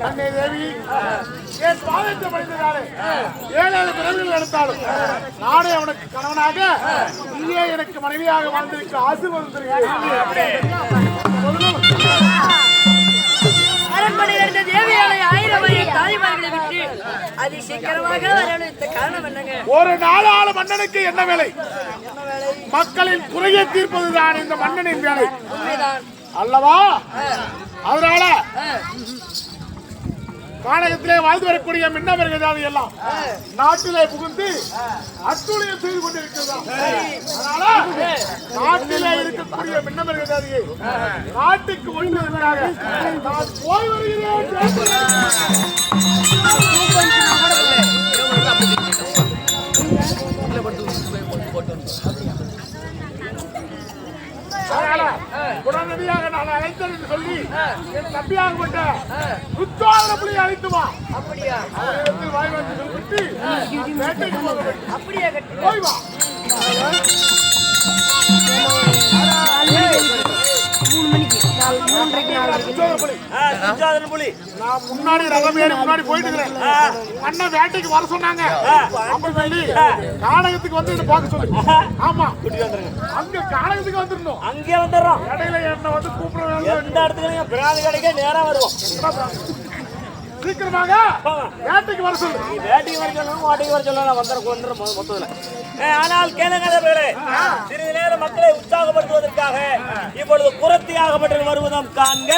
அன்னை தேவி என் பாதத்தை படைத்ததாலே 7 பிறவிகள் எடுத்தாலும் நானே அவனுக்கு கணவனாக நீயே எனக்கு மனைவியாக வாழ்ந்திருக்க ஆசீர்வாதம் அரண்மனையில் இருந்த தேவியானை 1000 வரை தாய்மார்களை விட்டு அதி சீக்கிரமாக வரவழைத்த காரணம் என்னங்க? ஒரு நாளாள மன்னனுக்கு என்ன வேலை? மக்களின் குறையை தீர்ப்பதுதான் இந்த மன்னனின் வேலை அல்லவா? அதனால கானகத்திலே வாழ்ந்து வரக்கூடிய மின்னவர்கள் எல்லாம் நாட்டிலே புகுந்து அத்துணையம் செய்து கொண்டிருக்கிறதா? அதனால நாட்டிலே இருக்கக்கூடிய மின்னவர்கள் நாட்டுக்கு ஒழிவதற்காக நான் போய் வருகிறேன். உடனடியாக நான் அழைத்தேன் என்று சொல்லி என் தம்பியாக கொண்ட புத்தோதர புலியை அழைத்துமா. அப்படியா? வாய் வந்து சொல்லிட்டு வேட்டைக்கு போக வேண்டும். அப்படியே போய் வா. நான் முன்னாடி ரகமேறி முன்னாடி போயிட்டு இருக்கிறேன். அண்ணன் வேட்டைக்கு வர சொன்னாங்க. கானகத்துக்கு வந்து பார்க்க சொல்லு. ஆமா, அங்க கானகத்துக்கு வந்துடணும். அங்கே வந்துடுறோம். இடையில என்ன வந்து கூப்பிடுறாங்க. எந்த இடத்துக்கு பிராணி கடைக்கே நேரா வருவோம். சீக்கிரமாக வேட்டைக்கு வர சொல்லு. வேட்டைக்கு வர சொல்லணும், வாட்டைக்கு வர சொல்லணும். வந்துடும் மொத்தத்தில். ஆனால் கேளுங்களே, சிறிது நேரம் மக்களை உற்சாகப்படுத்துவதற்காக இப்பொழுது புறத்தியாகப்பட்டு வருவதும் காண்க.